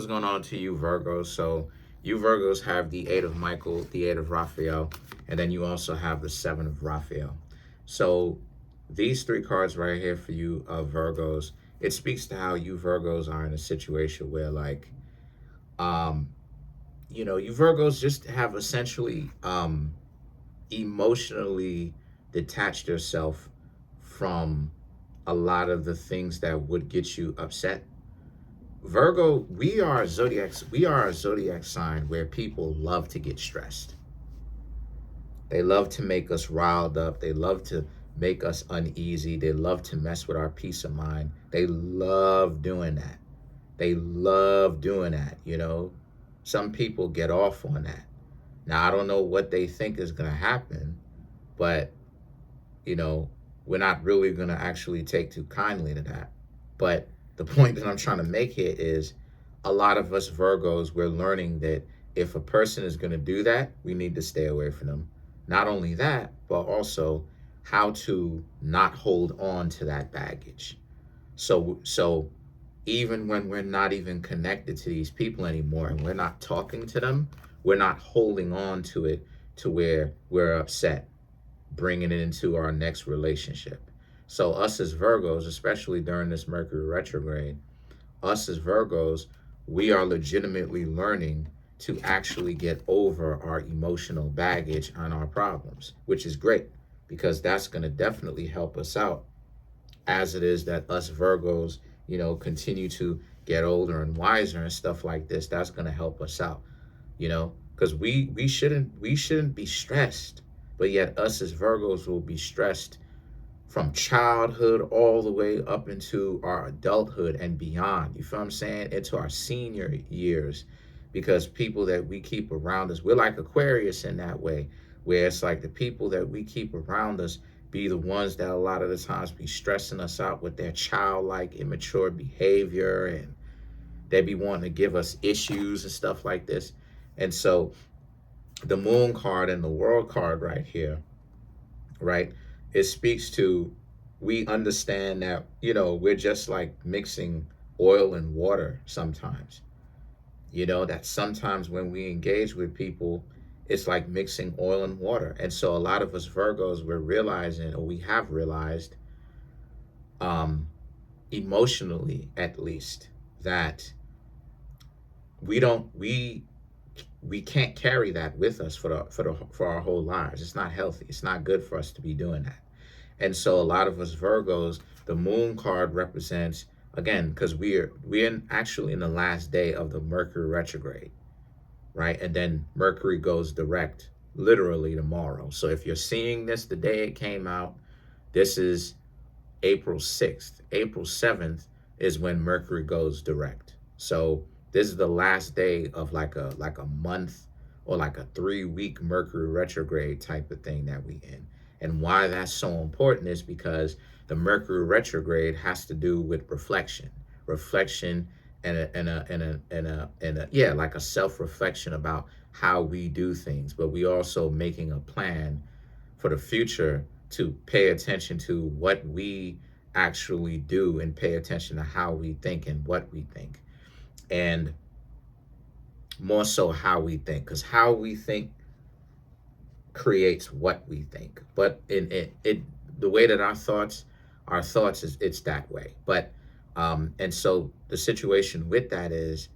What's going on to you, Virgos? So you Virgos have the Eight of Michael, the Eight of Raphael, and then you also have the Seven of Raphael. So these three cards right here for you, Virgos, it speaks to how you Virgos are in a situation where, like, um, you Virgos just have essentially emotionally detached yourself from a lot of the things that would get you upset. Virgo, we are a zodiac sign where people love to get stressed. They love to make us riled up. They love to make us uneasy. They love to mess with our peace of mind. They love doing that. They love doing that. Some people get off on that. Now, I don't know what they think is going to happen, but, you know, we're not really going to actually take too kindly to that. But the point that I'm trying to make here is a lot of us Virgos, we're learning that if a person is going to do that, we need to stay away from them. Not only that, but also how to not hold on to that baggage. So even when we're not even connected to these people anymore and we're not talking to them, we're not holding on to it to where we're upset, bringing it into our next relationship. So us as Virgos, especially during this Mercury retrograde, us as Virgos, we are legitimately learning to actually get over our emotional baggage and our problems, which is great because that's going to definitely help us out as it is that us Virgos, continue to get older and wiser and stuff like this. That's going to help us out, because we shouldn't be stressed, but yet us as Virgos will be stressed from childhood all the way up into our adulthood and beyond. You feel what I'm saying? Into our senior years, because people that we keep around us, we're like Aquarius in that way, where it's like the people that we keep around us be the ones that a lot of the times be stressing us out with their childlike, immature behavior, and they be wanting to give us issues and stuff like this. And so the moon card and the world card right here, right? It speaks to, we understand that, we're just like mixing oil and water sometimes. That sometimes when we engage with people, it's like mixing oil and water. And so a lot of us Virgos, we're realizing, or we have realized, um, emotionally at least, that we don't we can't carry that with us for our whole lives. It's not healthy. It's not good for us to be doing that. And so a lot of us Virgos, the moon card represents, again, because we're actually in the last day of the Mercury retrograde, right? And then Mercury goes direct literally tomorrow. So if you're seeing this the day it came out, this is April 6th. April 7th is when Mercury goes direct. So this is the last day of like a month or like a 3-week Mercury retrograde type of thing that we in. And why that's so important is because the Mercury retrograde has to do with reflection, and yeah, like a self-reflection about how we do things, but we also making a plan for the future to pay attention to what we actually do and pay attention to how we think and what we think, and more so how we think, because how we think creates what we think. But in it the way that our thoughts is, it's that way. But and so the situation with that is,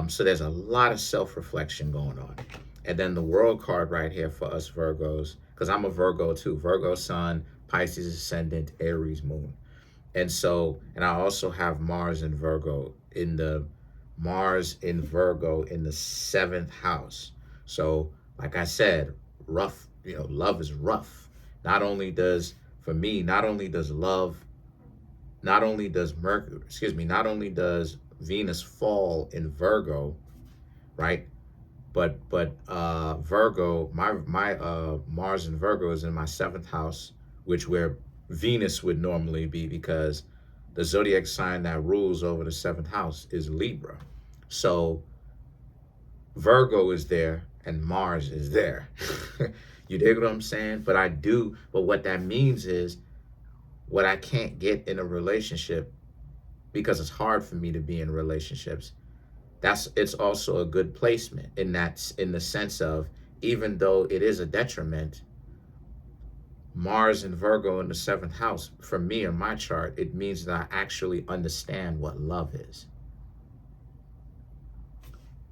so there's a lot of self-reflection going on. And then the world card right here for us Virgos, because I'm a Virgo too, Virgo sun, Pisces ascendant, Aries moon. And I also have Mars in Virgo in the seventh house. So, like I said, rough, love is rough. Not only does, for me, not only does not only does Venus fall in Virgo, right? But Virgo, my Mars in Virgo is in my seventh house, which where Venus would normally be, because the zodiac sign that rules over the seventh house is Libra. So Virgo is there and Mars is there. You dig what I'm saying? But what that means is, what I can't get in a relationship, because it's hard for me to be in relationships, it's also a good placement in the sense of, even though it is a detriment, Mars and Virgo in the seventh house, for me in my chart, it means that I actually understand what love is.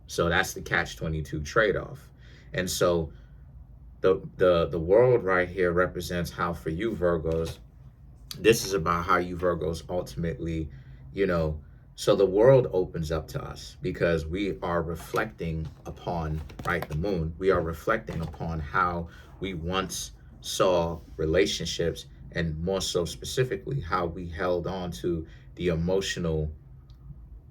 So that's the catch-22 trade-off. And so the world right here represents how, for you Virgos, this is about how you Virgos ultimately, you know, so the world opens up to us because we are reflecting upon, right, the moon. We are reflecting upon how we once saw relationships, and more so specifically how we held on to the emotional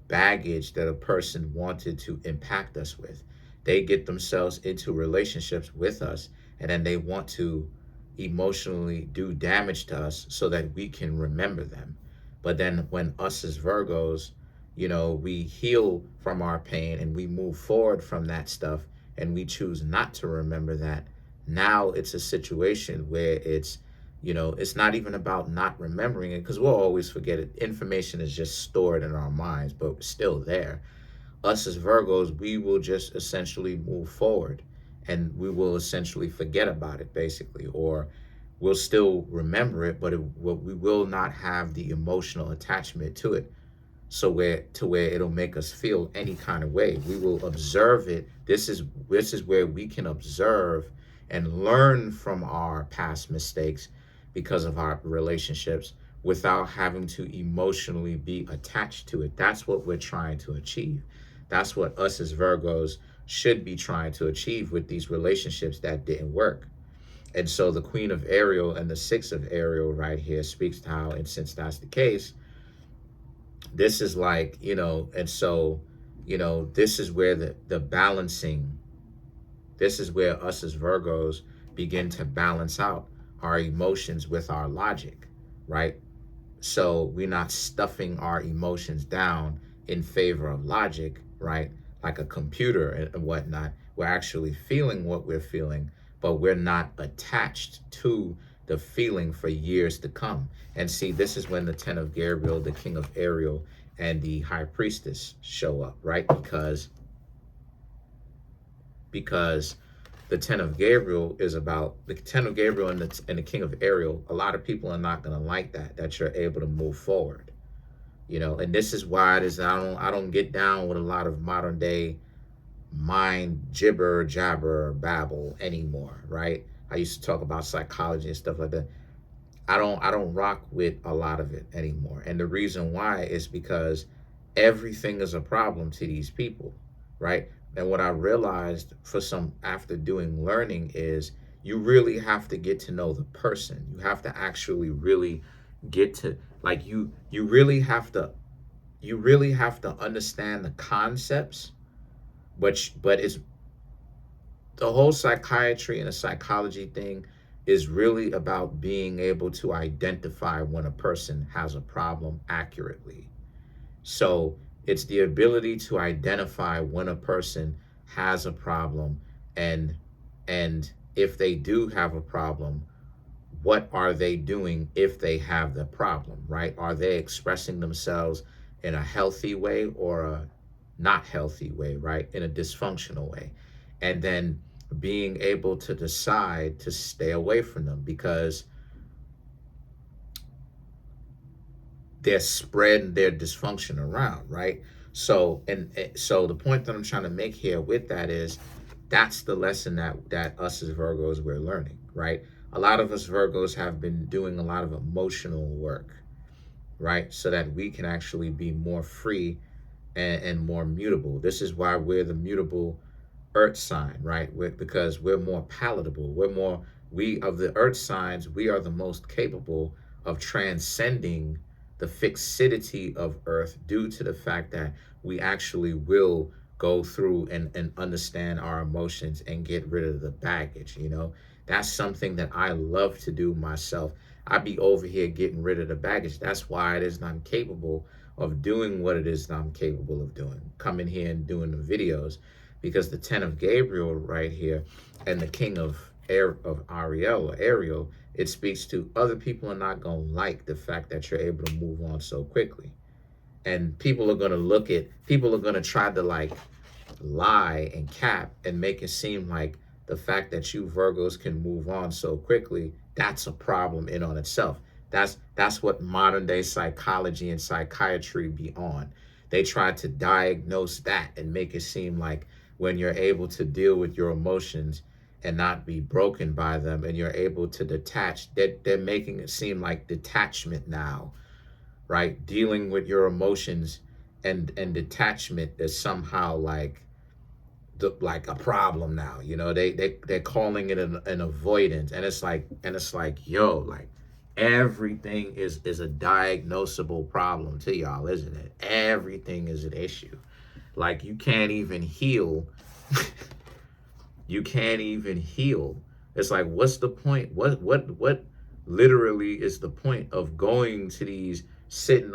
baggage that a person wanted to impact us with. They get themselves into relationships with us, and then they want to emotionally do damage to us so that we can remember them. But then when us as Virgos, you know, we heal from our pain and we move forward from that stuff and we choose not to remember that, now it's a situation where it's, you know, it's not even about not remembering it, because we'll always forget it. Information is just stored in our minds, but it's still there. Us as Virgos, we will just essentially move forward and we will essentially forget about it, basically, or we'll still remember it, but we will not have the emotional attachment to it. So where it'll make us feel any kind of way. We will observe it. This is where we can observe and learn from our past mistakes because of our relationships without having to emotionally be attached to it. That's what we're trying to achieve. That's what us as Virgos should be trying to achieve with these relationships that didn't work. And so the Queen of Ariel and the Six of Ariel right here speaks to how, and since that's the case, this is like, you know, and so, you know, this is where the balancing, this is where us as Virgos begin to balance out our emotions with our logic, right? So we're not stuffing our emotions down in favor of logic, right? Like a computer and whatnot. We're actually feeling what we're feeling, but we're not attached to the feeling for years to come. And see, this is when the Ten of Gabriel, the King of Ariel, and the High Priestess show up, right? Because the Ten of Gabriel is about the Ten of Gabriel and the King of Ariel. A lot of people are not going to like that you're able to move forward, you know. And this is why it is I don't get down with a lot of modern day mind jibber jabber babble anymore, right? I used to talk about psychology and stuff like that. I don't rock with a lot of it anymore. And the reason why is because everything is a problem to these people, right? And what I realized after doing learning is you really have to get to know the person. You have to actually really get to, like, you really have to understand the concepts, but it's the whole psychiatry and the psychology thing is really about being able to identify when a person has a problem accurately. So it's the ability to identify when a person has a problem, and if they do have a problem, what are they doing if they have the problem, right? Are they expressing themselves in a healthy way or a not healthy way, right? In a dysfunctional way. And then being able to decide to stay away from them because they're spreading their dysfunction around, right? So, so the point that I'm trying to make here with that is that's the lesson that us as Virgos we're learning, right? A lot of us Virgos have been doing a lot of emotional work, right? So that we can actually be more free and more mutable. This is why we're the mutable earth sign, right? Because we're more palatable. We of the earth signs, we are the most capable of transcending the fixity of earth due to the fact that we actually will go through and understand our emotions and get rid of the baggage, you know. That's something that I love to do myself. I be over here getting rid of the baggage. That's why it is that I'm capable of doing what it is that I'm capable of doing, coming here and doing the videos, because the Ten of Gabriel right here and the King of Ariel, it speaks to other people are not going to like the fact that you're able to move on so quickly. And people are going to try to like lie and cap and make it seem like the fact that you Virgos can move on so quickly, that's a problem in on itself. That's what modern day psychology and psychiatry be on. They try to diagnose that and make it seem like when you're able to deal with your emotions and not be broken by them, and you're able to detach, they're making it seem like detachment now, right? Dealing with your emotions and detachment is somehow like a problem now. You know, they're calling it an avoidance, and it's like yo, like everything is a diagnosable problem to y'all, isn't it? Everything is an issue. Like you can't even heal. You can't even heal. It's like, what's the point? What literally is the point of going to these sessions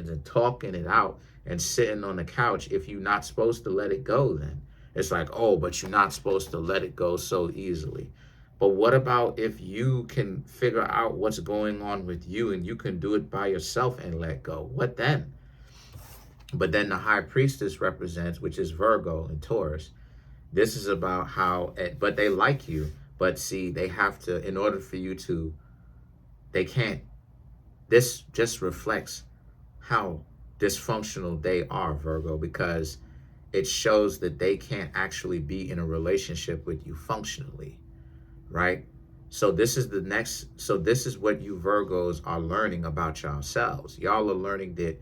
and talking it out and sitting on the couch if you're not supposed to let it go then? It's like, oh, but you're not supposed to let it go so easily. But what about if you can figure out what's going on with you and you can do it by yourself and let go? What then? But then the high priestess represents, which is Virgo and Taurus. This is about how, but they like you. But see, they have to, in order for you to, they can't, this just reflects how dysfunctional they are, Virgo, because it shows that they can't actually be in a relationship with you functionally, right? So this is this is what you Virgos are learning about yourselves. Y'all are learning that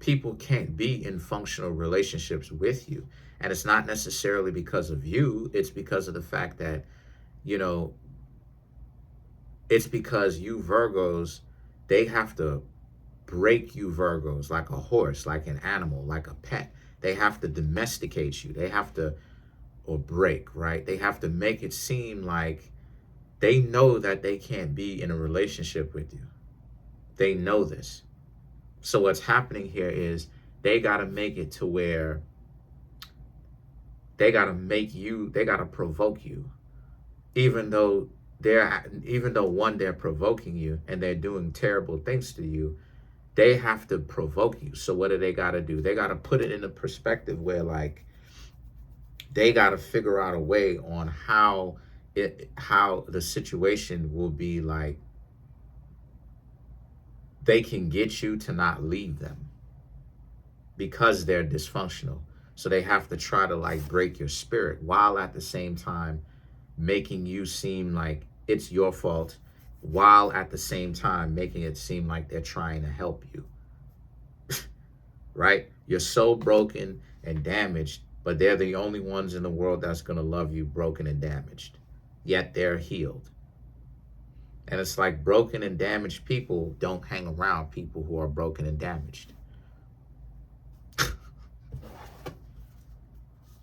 people can't be in functional relationships with you. And it's not necessarily because of you, it's because of the fact that, you know, it's because you Virgos, they have to break you Virgos like a horse, like an animal, like a pet. They have to domesticate you. They have to, or break, right? They have to make it seem like they know that they can't be in a relationship with you. They know this. So what's happening here is they got to make it to where they got to provoke you, even though they're provoking you and they're doing terrible things to you. They have to provoke you. So what do they got to do? They got to put it in a perspective where like they got to figure out a way on how the situation will be like they can get you to not leave them because they're dysfunctional. So they have to try to like break your spirit while at the same time making you seem like it's your fault, while at the same time making it seem like they're trying to help you. Right? You're so broken and damaged, but they're the only ones in the world that's going to love you broken and damaged. Yet they're healed. And it's like broken and damaged people don't hang around people who are broken and damaged.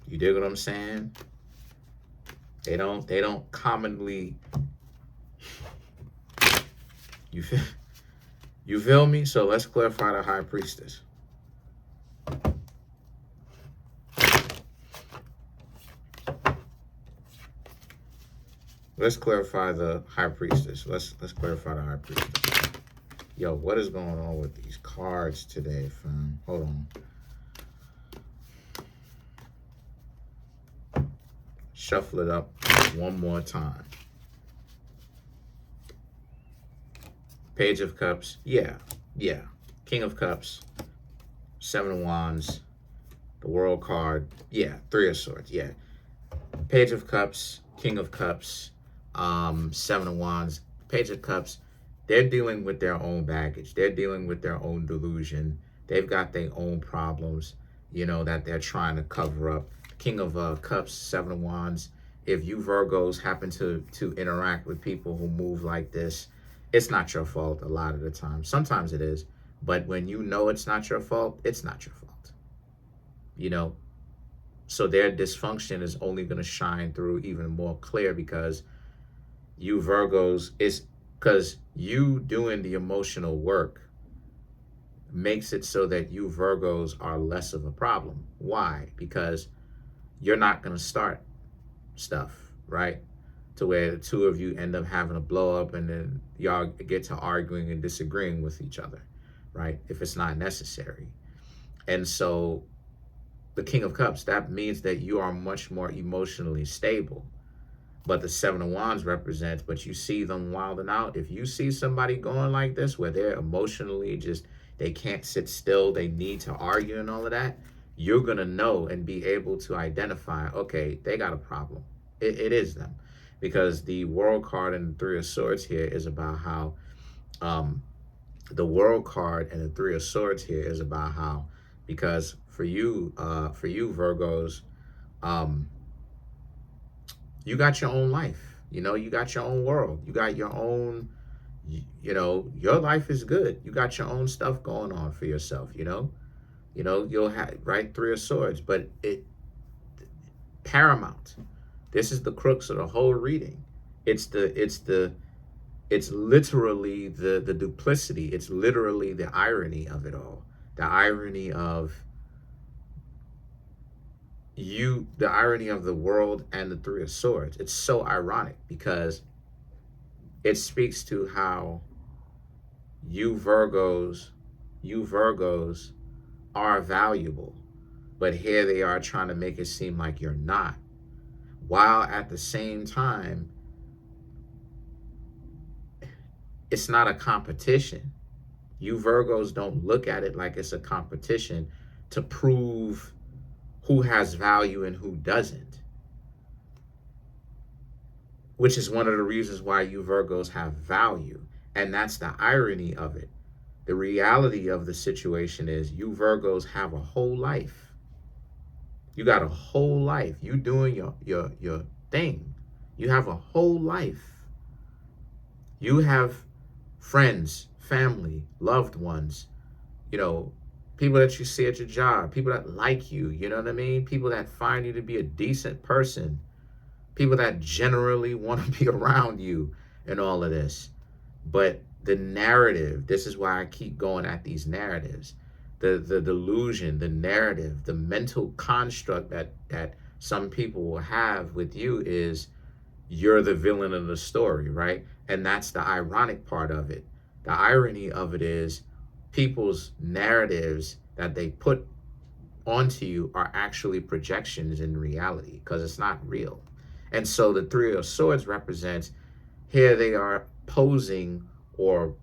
You dig what I'm saying? They don't commonly, you feel me? So let's clarify the high priestess. Let's clarify the high priestess. Let's clarify the high priestess. Yo, what is going on with these cards today, fam? Hold on. Shuffle it up one more time. Page of Cups. Yeah. King of Cups. Seven of Wands. The World card. Yeah. Three of Swords. Yeah. Page of Cups. King of Cups. Seven of Wands. Page of Cups. They're dealing with their own baggage. They're dealing with their own delusion. They've got their own problems, you know, that they're trying to cover up. King of Cups, Seven of Wands. If you Virgos happen to interact with people who move like this, it's not your fault a lot of the time. Sometimes it is, but when you know it's not your fault, it's not your fault. You know, so their dysfunction is only going to shine through even more clear because you Virgos, it's because you doing the emotional work makes it so that you Virgos are less of a problem. Why? Because you're not going to start stuff, right? To where the two of you end up having a blow up and then y'all get to arguing and disagreeing with each other, right? If it's not necessary. And so the King of Cups, that means that you are much more emotionally stable. But the Seven of Wands represents, but you see them wilding out. If you see somebody going like this, where they're emotionally just, they can't sit still, they need to argue and all of that, you're going to know and be able to identify, okay, they got a problem. It is them. Because the World card and the Three of Swords here is about how, the World card and the Three of Swords here is about how, because for you Virgos, you got your own life. You know, you got your own world. You got your own, you know, your life is good. You got your own stuff going on for yourself, you know? You know, you'll have, right, Three of Swords, but it, paramount. This is the crux of the whole reading. It's literally the duplicity. It's literally the irony of it all. The irony of the irony of the world and the Three of Swords. It's so ironic because it speaks to how you Virgos are valuable, but here they are trying to make it seem like you're not, while at the same time it's not a competition. You Virgos don't look at it like it's a competition to prove who has value and who doesn't, which is one of the reasons why you Virgos have value. And that's the irony of it. The reality of the situation is you Virgos have a whole life. You got a whole life. You doing your thing. You have a whole life. You have friends, family, loved ones, you know, people that you see at your job, people that like you, you know what I mean? People that find you to be a decent person, people that generally want to be around you and all of this. But the narrative, this is why I keep going at these narratives. The delusion, the narrative, the mental construct that some people will have with you is you're the villain of the story, right? And that's the ironic part of it. The irony of it is people's narratives that they put onto you are actually projections in reality because it's not real. And so the Three of Swords represents, here they are posing or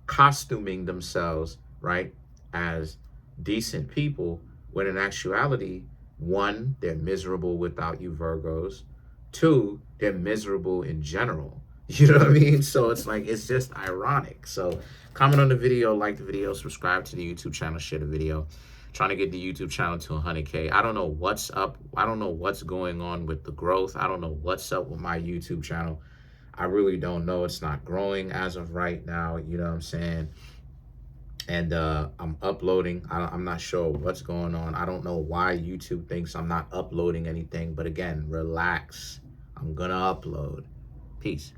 costuming themselves, right, as decent people, when in actuality, one, they're miserable without you Virgos. Two, they're miserable in general. You know what I mean? So it's like, it's just ironic. So comment on the video, like the video, subscribe to the YouTube channel, share the video. Trying to get the YouTube channel to 100K. I don't know what's up. I don't know what's going on with the growth. I don't know what's up with my YouTube channel. I really don't know. It's not growing as of right now. You know what I'm saying? And I'm uploading. I'm not sure what's going on. I don't know why YouTube thinks I'm not uploading anything. But again, relax. I'm going to upload. Peace.